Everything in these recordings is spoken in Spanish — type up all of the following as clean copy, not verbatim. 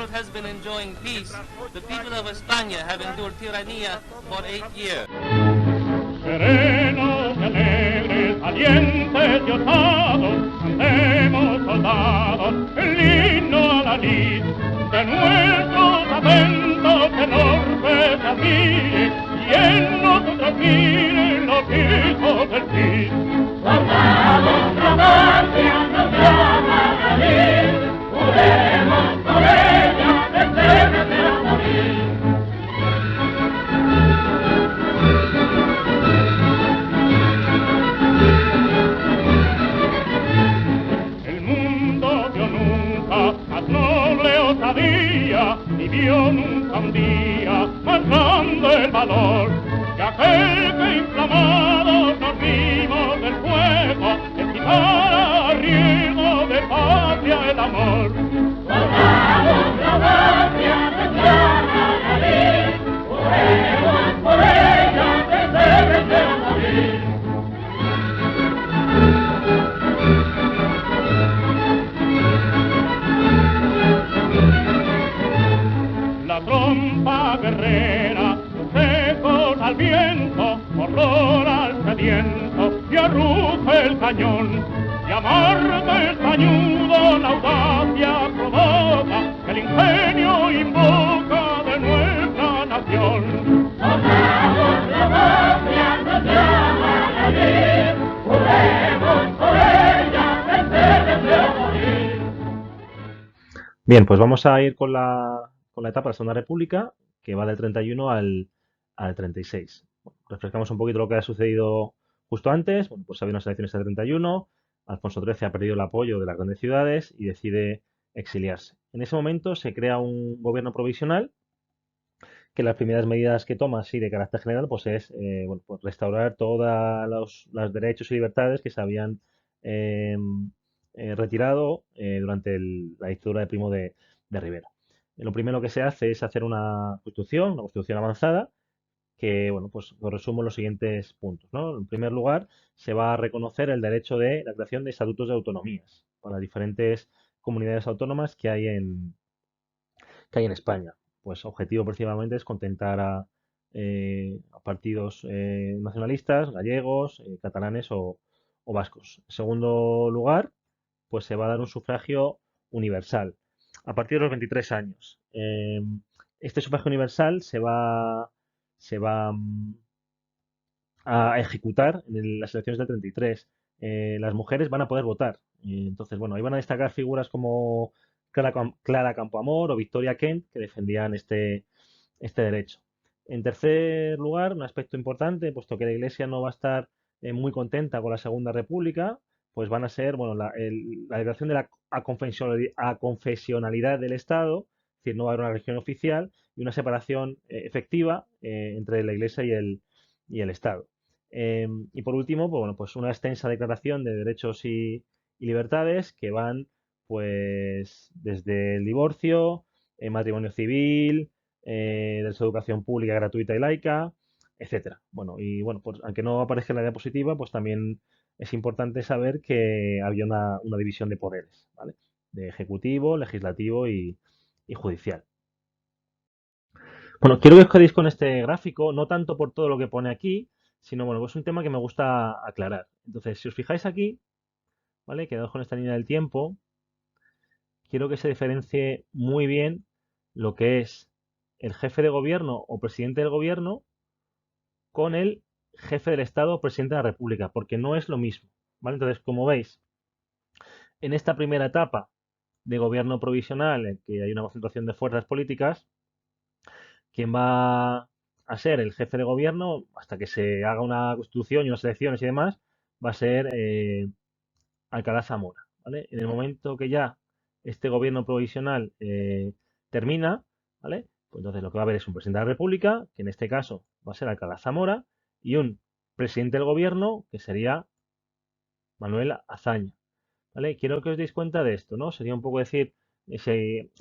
world has been enjoying peace, the people of España have endured tiranía for 8 years. Serenos y alegres, valientes y osados, cantemos soldados el himno a la lid de nuestros atentos enormes amigos, y en nosotros miren los hijos del Cid. Soldados, la patria nos llama a la lid, juremos por ella vencer a morir. Más noble osadía, ni vio nunca un día más grande el valor, que aquel que inflamados nos vimos del fuego, esquivara a riesgo de patria el amor. Soldados, la patria nos llama a la lid, juremos por ella vencer a morir. La trompa guerrera, consejos al viento, horror al sediento, y arruja el cañón, y a Marte estañudo la audacia provoca, el ingenio invoca de nuestra nación. Soldados, la patria nos llama a la lid, juremos por ella vencer a morir. Bien, pues vamos a ir con la etapa de la Segunda República, que va del 31 al 36. Bueno, refrescamos un poquito lo que ha sucedido justo antes. Bueno, pues había unas elecciones del 31, Alfonso XIII ha perdido el apoyo de las grandes ciudades y decide exiliarse. En ese momento se crea un gobierno provisional, que las primeras medidas que toma, así de carácter general, pues es bueno, pues restaurar todos los derechos y libertades que se habían retirado durante la dictadura de Primo de Rivera. Lo primero que se hace es hacer una constitución avanzada, que, bueno, pues lo resumo en los siguientes puntos, ¿no? En primer lugar, se va a reconocer el derecho de la creación de estatutos de autonomías para diferentes comunidades autónomas que hay en España. Pues objetivo principalmente es contentar a partidos nacionalistas, gallegos, catalanes o vascos. En segundo lugar, pues se va a dar un sufragio universal a partir de los 23 años. Este sufragio universal se va a ejecutar en las elecciones del 33. Las mujeres van a poder votar. Entonces, bueno, ahí van a destacar figuras como Clara Campoamor o Victoria Kent, que defendían este derecho. En tercer lugar, un aspecto importante, puesto que la Iglesia no va a estar muy contenta con la Segunda República, pues van a ser, bueno, la declaración de la aconfesionalidad del Estado, es decir, no va a haber una religión oficial y una separación efectiva entre la Iglesia y el Estado. Y por último, pues, bueno, pues una extensa declaración de derechos y libertades que van, pues, desde el divorcio, el matrimonio civil, derecho a educación pública gratuita y laica, etcétera. Bueno, y bueno, pues aunque no aparezca en la diapositiva, pues también es importante saber que había una división de poderes, ¿vale? De ejecutivo, legislativo y judicial. Bueno, quiero que os quedéis con este gráfico, no tanto por todo lo que pone aquí, sino, bueno, pues es un tema que me gusta aclarar. Entonces, si os fijáis aquí, ¿vale? Quedaos con esta línea del tiempo, quiero que se diferencie muy bien lo que es el jefe de gobierno o presidente del gobierno con el jefe del Estado o presidente de la República, porque no es lo mismo, ¿vale? Entonces, como veis, en esta primera etapa de gobierno provisional, en que hay una concentración de fuerzas políticas, quien va a ser el jefe de gobierno hasta que se haga una constitución y unas elecciones y demás, va a ser Alcalá Zamora, ¿vale? En el momento que ya este gobierno provisional termina, ¿vale? Pues entonces lo que va a haber es un presidente de la República, que en este caso va a ser Alcalá Zamora, y un presidente del gobierno, que sería Manuel Azaña, ¿vale? Quiero que os deis cuenta de esto, ¿no? Sería un poco decir, si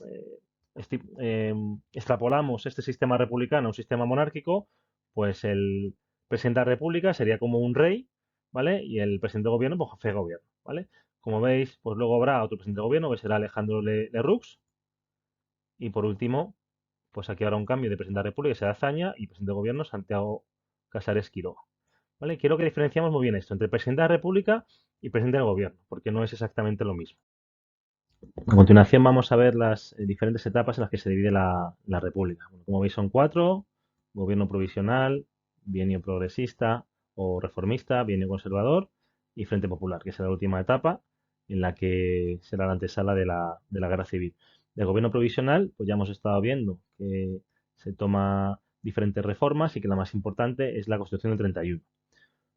extrapolamos este sistema republicano a un sistema monárquico, pues el presidente de la República sería como un rey, ¿vale? Y el presidente de gobierno, pues jefe de gobierno, ¿vale? Como veis, pues luego habrá otro presidente de gobierno que será Alejandro Lerroux, Y por último, pues aquí habrá un cambio de presidente de la República, que será Azaña, y presidente de gobierno, Santiago Casares Quiroga. ¿Vale? Quiero que diferenciamos muy bien esto entre presidente de la República y presidente del gobierno, porque no es exactamente lo mismo. A continuación vamos a ver las diferentes etapas en las que se divide la República. Bueno, como veis son 4: gobierno provisional, bienio progresista o reformista, bienio conservador y Frente Popular, que será la última etapa en la que será la antesala de la guerra civil. Del gobierno provisional, pues ya hemos estado viendo que se toma diferentes reformas y que la más importante es la Constitución del 31.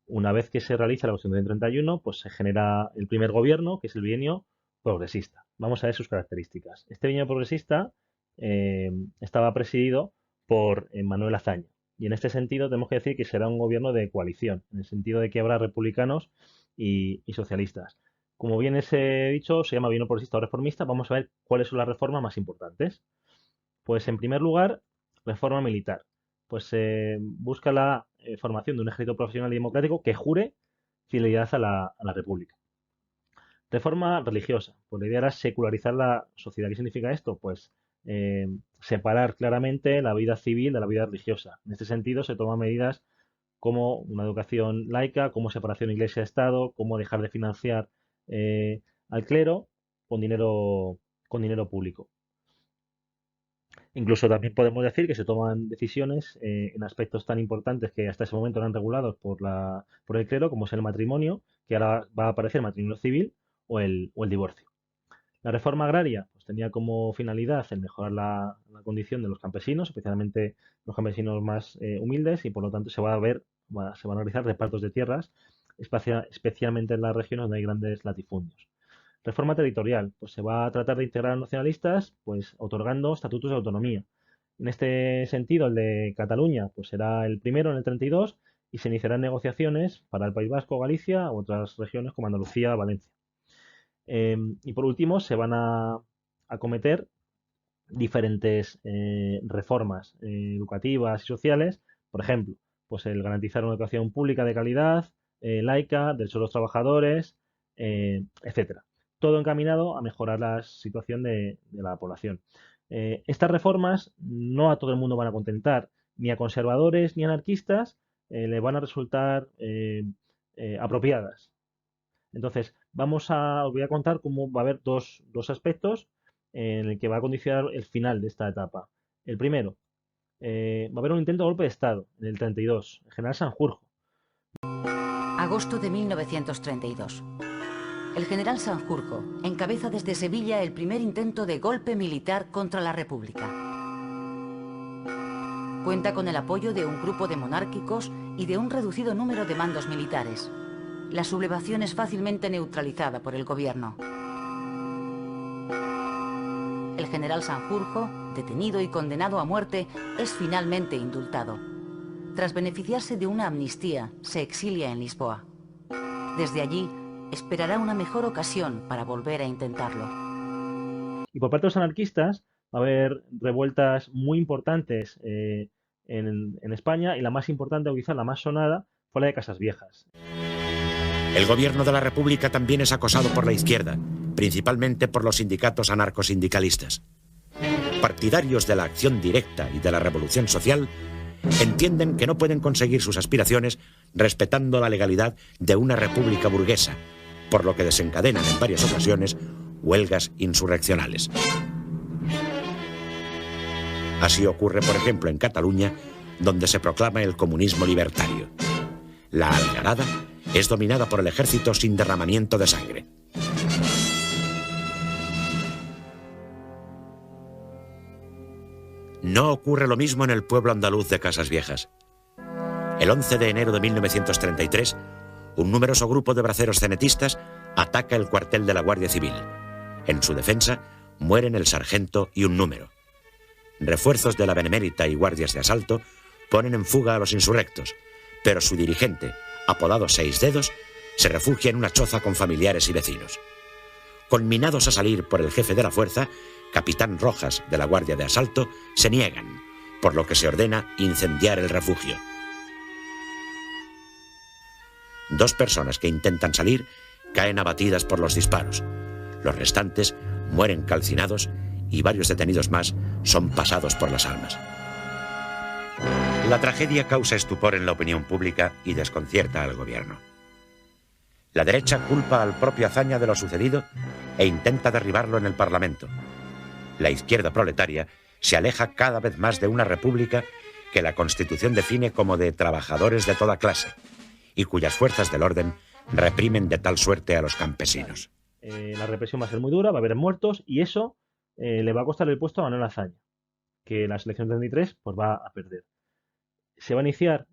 Una vez que se realiza la Constitución del 31, pues se genera el primer gobierno, que es el bienio progresista. Vamos a ver sus características. Este bienio progresista estaba presidido por Manuel Azaña. Y en este sentido tenemos que decir que será un gobierno de coalición, en el sentido de que habrá republicanos y socialistas. Como bien he dicho, se llama bienio progresista o reformista. Vamos a ver cuáles son las reformas más importantes. Pues en primer lugar, reforma militar. Pues se busca la formación de un ejército profesional y democrático que jure fidelidad a la República. Reforma religiosa. Pues la idea era secularizar la sociedad. ¿Qué significa esto? Pues separar claramente la vida civil de la vida religiosa. En este sentido se toman medidas como una educación laica, como separación iglesia-estado, como dejar de financiar al clero con dinero público. Incluso también podemos decir que se toman decisiones en aspectos tan importantes que hasta ese momento eran regulados por el clero, como es el matrimonio, que ahora va a aparecer el matrimonio civil o el divorcio. La reforma agraria pues, tenía como finalidad el mejorar la condición de los campesinos, especialmente los campesinos más humildes, y por lo tanto se van a realizar repartos de tierras, especialmente en las regiones donde hay grandes latifundios. Reforma territorial, pues se va a tratar de integrar a los nacionalistas, pues otorgando estatutos de autonomía. En este sentido, el de Cataluña, pues será el primero en el 32 y se iniciarán negociaciones para el País Vasco, Galicia u otras regiones como Andalucía, Valencia. Y por último, se van a acometer diferentes reformas educativas y sociales, por ejemplo, pues el garantizar una educación pública de calidad, laica, derechos de los trabajadores, etcétera. Todo encaminado a mejorar la situación de la población. Estas reformas no a todo el mundo van a contentar, ni a conservadores ni anarquistas le van a resultar apropiadas. Entonces, os voy a contar cómo va a haber dos aspectos en el que va a condicionar el final de esta etapa. El primero, va a haber un intento de golpe de Estado en el 32, el general Sanjurjo. Agosto de 1932. El general Sanjurjo encabeza desde Sevilla el primer intento de golpe militar contra la República. Cuenta con el apoyo de un grupo de monárquicos y de un reducido número de mandos militares. La sublevación es fácilmente neutralizada por el gobierno. El general Sanjurjo, detenido y condenado a muerte, es finalmente indultado. Tras beneficiarse de una amnistía, se exilia en Lisboa. Desde allí, esperará una mejor ocasión para volver a intentarlo. Y por parte de los anarquistas va a haber revueltas muy importantes en España, y la más importante, o quizá la más sonada, fue la de Casas Viejas. El gobierno de la República también es acosado por la izquierda, principalmente por los sindicatos anarcosindicalistas. Partidarios de la acción directa y de la revolución social, entienden que no pueden conseguir sus aspiraciones respetando la legalidad de una república burguesa, por lo que desencadenan en varias ocasiones huelgas insurreccionales. Así ocurre, por ejemplo, en Cataluña, donde se proclama el comunismo libertario. La Algarada es dominada por el ejército sin derramamiento de sangre. No ocurre lo mismo en el pueblo andaluz de Casas Viejas. El 11 de enero de 1933, un numeroso grupo de braceros cenetistas ataca el cuartel de la Guardia Civil. En su defensa mueren el sargento y un número. Refuerzos de la Benemérita y guardias de asalto ponen en fuga a los insurrectos, pero su dirigente, apodado Seis Dedos, se refugia en una choza con familiares y vecinos. Conminados a salir por el jefe de la fuerza, capitán Rojas de la Guardia de Asalto, se niegan, por lo que se ordena incendiar el refugio. 2 personas que intentan salir caen abatidas por los disparos. Los restantes mueren calcinados y varios detenidos más son pasados por las armas. La tragedia causa estupor en la opinión pública y desconcierta al gobierno. La derecha culpa al propio Azaña de lo sucedido e intenta derribarlo en el Parlamento. La izquierda proletaria se aleja cada vez más de una república que la Constitución define como de trabajadores de toda clase y cuyas fuerzas del orden reprimen de tal suerte a los campesinos. La represión va a ser muy dura, va a haber muertos y eso le va a costar el puesto a Manuel Azaña, que la selección 33 pues va a perder. Se va a iniciar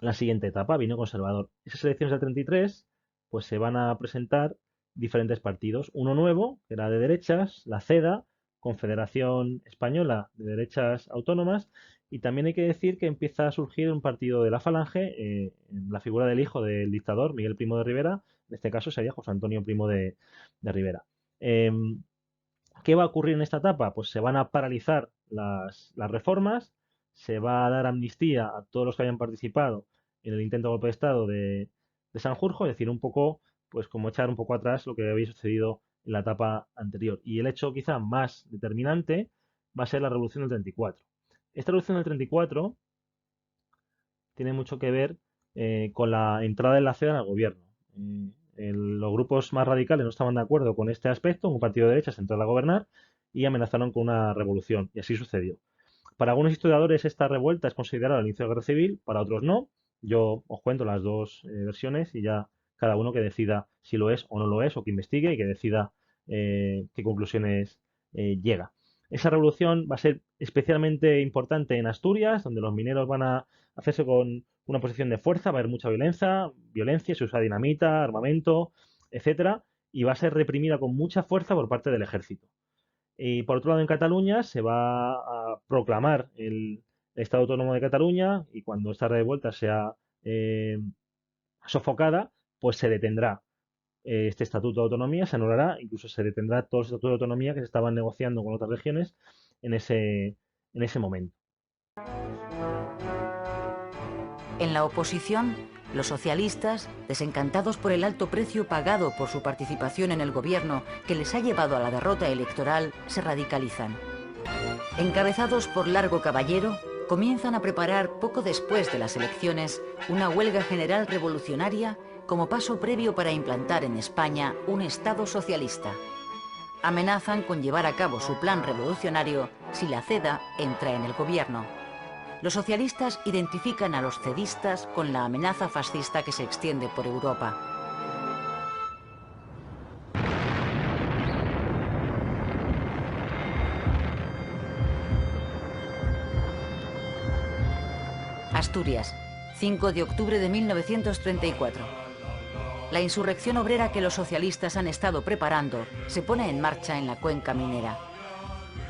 la siguiente etapa, vino conservador. Esas elecciones del 33 pues se van a presentar diferentes partidos. Uno nuevo, que era de derechas, la CEDA, Confederación Española de Derechas Autónomas, y también hay que decir que empieza a surgir un partido de la Falange, en la figura del hijo del dictador, Miguel Primo de Rivera, en este caso sería José Antonio Primo de Rivera. ¿Qué va a ocurrir en esta etapa? Pues se van a paralizar las reformas, se va a dar amnistía a todos los que hayan participado en el intento de golpe de Estado de Sanjurjo, es decir, un poco, pues como echar un poco atrás lo que había sucedido en la etapa anterior. Y el hecho quizá más determinante va a ser la Revolución del 34. Esta Revolución del 34 tiene mucho que ver con la entrada de la CEDA en el gobierno. Los grupos más radicales no estaban de acuerdo con este aspecto, un partido de derechas entró a gobernar y amenazaron con una revolución, y así sucedió. Para algunos historiadores esta revuelta es considerada el inicio de la guerra civil, para otros no. Yo os cuento las dos versiones y ya cada uno que decida si lo es o no lo es, o que investigue y que decida qué conclusiones llega. Esa revolución va a ser especialmente importante en Asturias, donde los mineros van a hacerse con una posición de fuerza, va a haber mucha violencia, se usa dinamita, armamento, etcétera, y va a ser reprimida con mucha fuerza por parte del ejército. Y por otro lado, en Cataluña se va a proclamar el Estado Autónomo de Cataluña, y cuando esta revuelta sea sofocada, pues se detendrá este Estatuto de Autonomía, se anulará, incluso se detendrá todos los estatutos de autonomía que se estaban negociando con otras regiones en ese momento. En la oposición, los socialistas, desencantados por el alto precio pagado por su participación en el gobierno que les ha llevado a la derrota electoral, se radicalizan. Encabezados por Largo Caballero, comienzan a preparar poco después de las elecciones una huelga general revolucionaria como paso previo para implantar en España un Estado socialista. Amenazan con llevar a cabo su plan revolucionario si la CEDA entra en el gobierno. Los socialistas identifican a los cedistas con la amenaza fascista que se extiende por Europa. Asturias, 5 de octubre de 1934. La insurrección obrera que los socialistas han estado preparando se pone en marcha en la cuenca minera.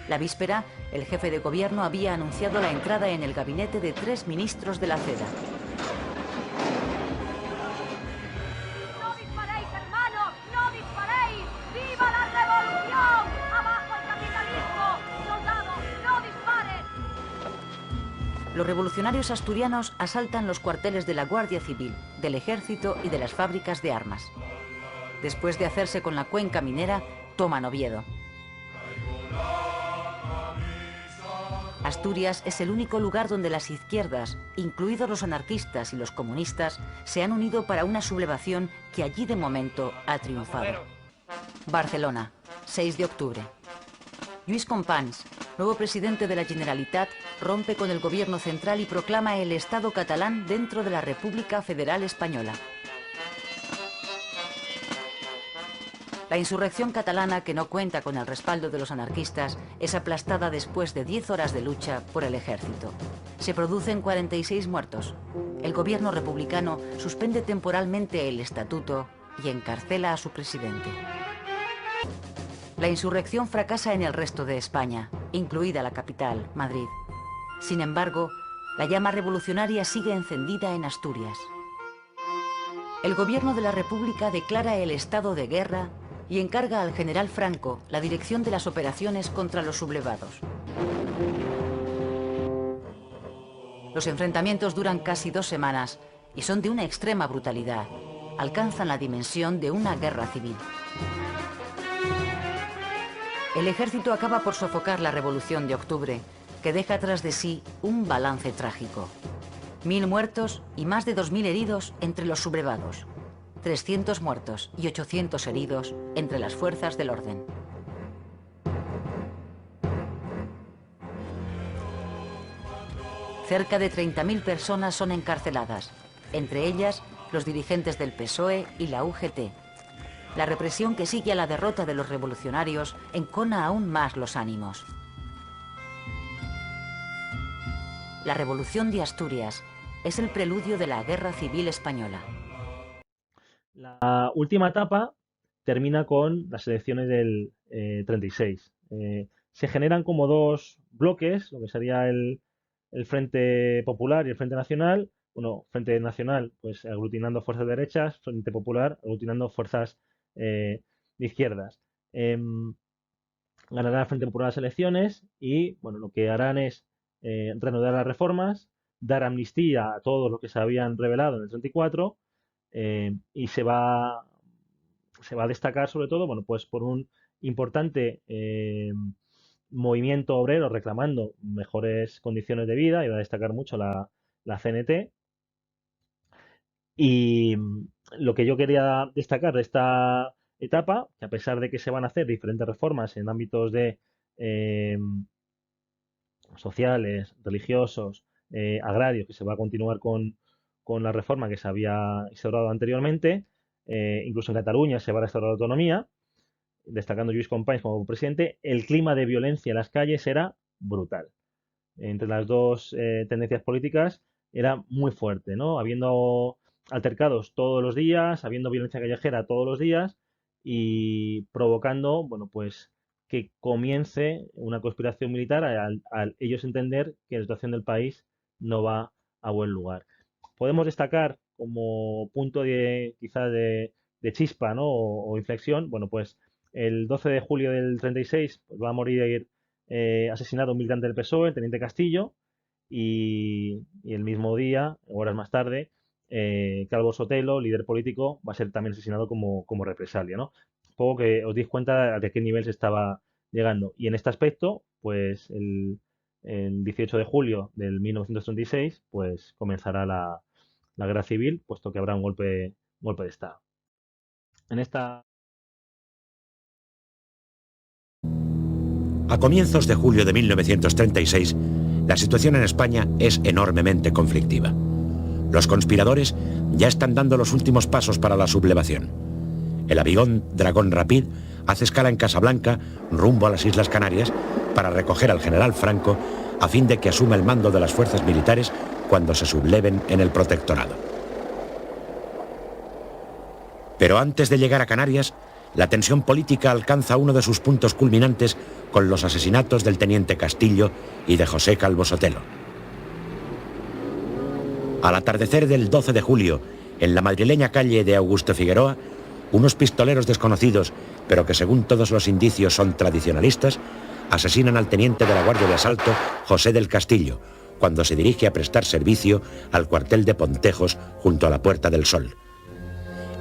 La víspera, el jefe de gobierno había anunciado la entrada en el gabinete de 3 ministros de la CEDA. ¡No disparéis, hermanos! ¡No disparéis! ¡Viva la revolución! ¡Abajo el capitalismo! ¡Soldados, no disparen! Los revolucionarios asturianos asaltan los cuarteles de la Guardia Civil, del Ejército y de las fábricas de armas. Después de hacerse con la cuenca minera, toman Oviedo. Asturias es el único lugar donde las izquierdas, incluidos los anarquistas y los comunistas, se han unido para una sublevación que allí de momento ha triunfado. Barcelona, 6 de octubre. Lluís Companys, nuevo presidente de la Generalitat, rompe con el gobierno central y proclama el Estado catalán dentro de la República Federal Española. La insurrección catalana, que no cuenta con el respaldo de los anarquistas, es aplastada después de 10 horas de lucha por el ejército. Se producen 46 muertos. El gobierno republicano suspende temporalmente el estatuto y encarcela a su presidente. La insurrección fracasa en el resto de España, incluida la capital, Madrid. Sin embargo, la llama revolucionaria sigue encendida en Asturias. El gobierno de la República declara el estado de guerra y encarga al general Franco la dirección de las operaciones contra los sublevados. Los enfrentamientos duran casi 2 semanas y son de una extrema brutalidad. Alcanzan la dimensión de una guerra civil. El ejército acaba por sofocar la Revolución de Octubre, que deja tras de sí un balance trágico. 1000 muertos y más de 2000 heridos entre los sublevados. 300 muertos y 800 heridos entre las fuerzas del orden. Cerca de 30.000 personas son encarceladas, entre ellas los dirigentes del PSOE y la UGT. La represión que sigue a la derrota de los revolucionarios encona aún más los ánimos. La Revolución de Asturias es el preludio de la Guerra Civil Española. La última etapa termina con las elecciones del 36. Se generan como dos bloques, lo que sería el Frente Popular y el Frente Nacional. Bueno, Frente Nacional, pues aglutinando fuerzas derechas, Frente Popular aglutinando fuerzas de izquierdas. Ganará el Frente Popular las elecciones y, bueno, lo que harán es reanudar las reformas, dar amnistía a todos los que se habían rebelado en el 34 y se va a destacar sobre todo, bueno, pues por un importante movimiento obrero reclamando mejores condiciones de vida, y va a destacar mucho la CNT. Y lo que yo quería destacar de esta etapa, que a pesar de que se van a hacer diferentes reformas en ámbitos de sociales, religiosos, agrarios, que se va a continuar con la reforma que se había instaurado anteriormente, incluso en Cataluña se va a restaurar la autonomía, destacando Lluís Companys como presidente, el clima de violencia en las calles era brutal. Entre las dos tendencias políticas era muy fuerte, ¿no? Habiendo altercados todos los días, habiendo violencia callejera todos los días y provocando, bueno, pues que comience una conspiración militar al ellos entender que la situación del país no va a buen lugar. Podemos destacar como punto quizás de chispa, ¿no? o inflexión, bueno, pues el 12 de julio del 36 pues va a morir asesinado un militante del PSOE, el teniente Castillo, y el mismo día, horas más tarde, Calvo Sotelo, líder político, va a ser también asesinado como represalia, ¿no? Un poco que os deis cuenta de qué nivel se estaba llegando. Y en este aspecto, pues el 18 de julio del 1936, pues comenzará la guerra civil, puesto que habrá un golpe de Estado. A comienzos de julio de 1936, la situación en España es enormemente conflictiva. Los conspiradores ya están dando los últimos pasos para la sublevación. El avión Dragón Rapid hace escala en Casablanca, rumbo a las Islas Canarias, para recoger al general Franco a fin de que asuma el mando de las fuerzas militares cuando se subleven en el protectorado. Pero antes de llegar a Canarias, la tensión política alcanza uno de sus puntos culminantes con los asesinatos del teniente Castillo y de José Calvo Sotelo. Al atardecer del 12 de julio, en la madrileña calle de Augusto Figueroa, unos pistoleros desconocidos, pero que según todos los indicios son tradicionalistas, asesinan al teniente de la Guardia de Asalto, José del Castillo, cuando se dirige a prestar servicio al cuartel de Pontejos junto a la Puerta del Sol.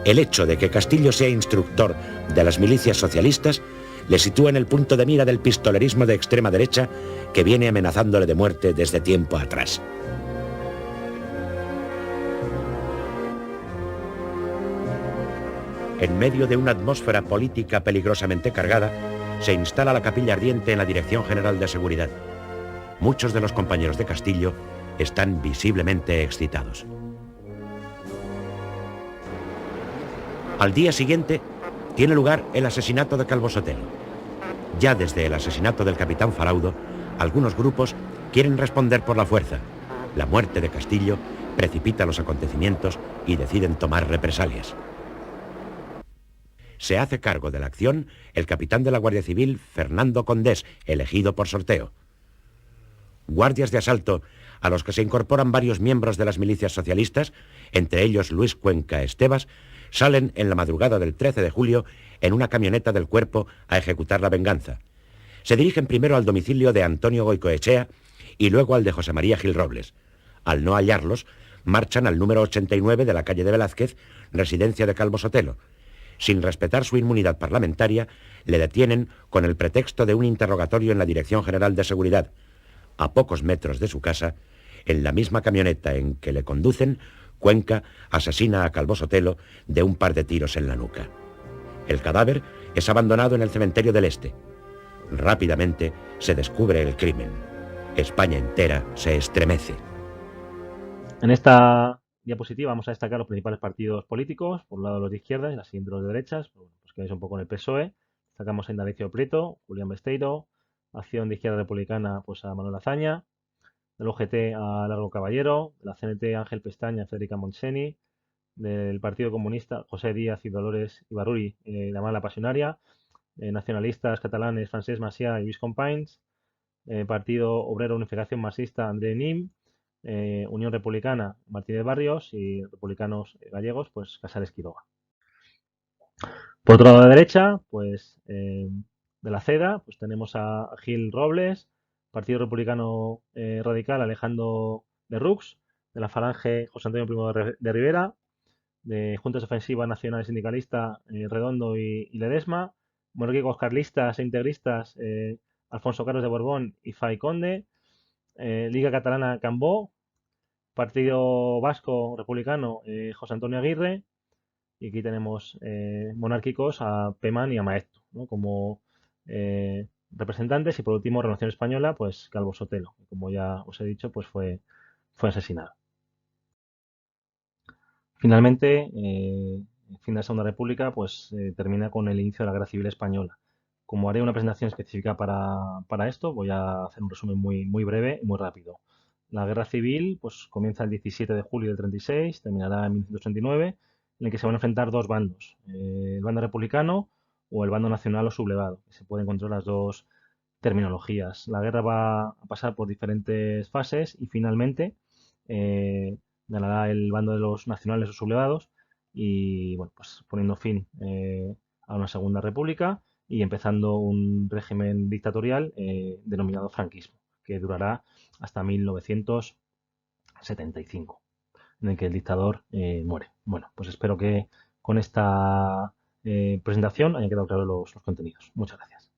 El hecho de que Castillo sea instructor de las milicias socialistas le sitúa en el punto de mira del pistolerismo de extrema derecha que viene amenazándole de muerte desde tiempo atrás. En medio de una atmósfera política peligrosamente cargada, se instala la capilla ardiente en la Dirección General de Seguridad. Muchos de los compañeros de Castillo están visiblemente excitados. Al día siguiente tiene lugar el asesinato de Calvo Sotelo. Ya desde el asesinato del capitán Faraudo, algunos grupos quieren responder por la fuerza. La muerte de Castillo precipita los acontecimientos y deciden tomar represalias. Se hace cargo de la acción el capitán de la Guardia Civil, Fernando Condés, elegido por sorteo. Guardias de asalto, a los que se incorporan varios miembros de las milicias socialistas, entre ellos Luis Cuenca Estebas, salen en la madrugada del 13 de julio en una camioneta del cuerpo a ejecutar la venganza. Se dirigen primero al domicilio de Antonio Goicoechea y luego al de José María Gil Robles. Al no hallarlos, marchan al número 89 de la calle de Velázquez, residencia de Calvo Sotelo. sin respetar su inmunidad parlamentaria, le detienen con el pretexto de un interrogatorio en la Dirección General de Seguridad. A pocos metros de su casa, en la misma camioneta en que le conducen, Cuenca asesina a Calvo Sotelo de un par de tiros en la nuca. El cadáver es abandonado en el cementerio del Este. Rápidamente se descubre el crimen. España entera se estremece. En esta diapositiva vamos a destacar los principales partidos políticos, por un lado los de izquierdas y la siguiente los de derechas. Pues que veis un poco en el PSOE. Sacamos a Indalecio Prieto, Julián Besteiro, Acción de Izquierda Republicana pues a Manuel Azaña, del UGT a Largo Caballero, de la CNT Ángel Pestaña, Federica Montseny, del Partido Comunista José Díaz y Dolores Ibarruri, la Mala Pasionaria, nacionalistas catalanes Francesc Macià y Lluís Companys, Partido Obrero Unificación Marxista André Nin, Unión Republicana Martínez Barrios y republicanos gallegos pues Casares Quiroga. Por otro lado de derecha, pues de la CEDA, pues tenemos a Gil Robles, Partido Republicano Radical Alejandro de Rux, de la Falange José Antonio Primo de Rivera, de Juntas Ofensivas Nacional y Sindicalista Redondo y Ledesma, monárquicos carlistas e integristas Alfonso Carlos de Borbón y Fay Conde, Liga Catalana Cambó, Partido Vasco Republicano José Antonio Aguirre, y aquí tenemos monárquicos a Peman y a Maeztu, ¿no? Como representantes, y por último Renovación Española, pues Calvo Sotelo, que como ya os he dicho, pues fue asesinado. Finalmente, el fin de la Segunda República pues termina con el inicio de la Guerra Civil Española. Como haré una presentación específica para esto, voy a hacer un resumen muy breve y muy rápido. La Guerra Civil pues comienza el 17 de julio del 36, terminará en 1939, en el que se van a enfrentar dos bandos, el bando republicano o el bando nacional o sublevado, que se pueden encontrar las dos terminologías. La guerra va a pasar por diferentes fases y finalmente ganará el bando de los nacionales o sublevados y bueno, pues poniendo fin a una segunda república y empezando un régimen dictatorial denominado franquismo, que durará hasta 1975, en el que el dictador muere. Bueno, pues espero que con esta presentación hayan quedado claros los contenidos. Muchas gracias.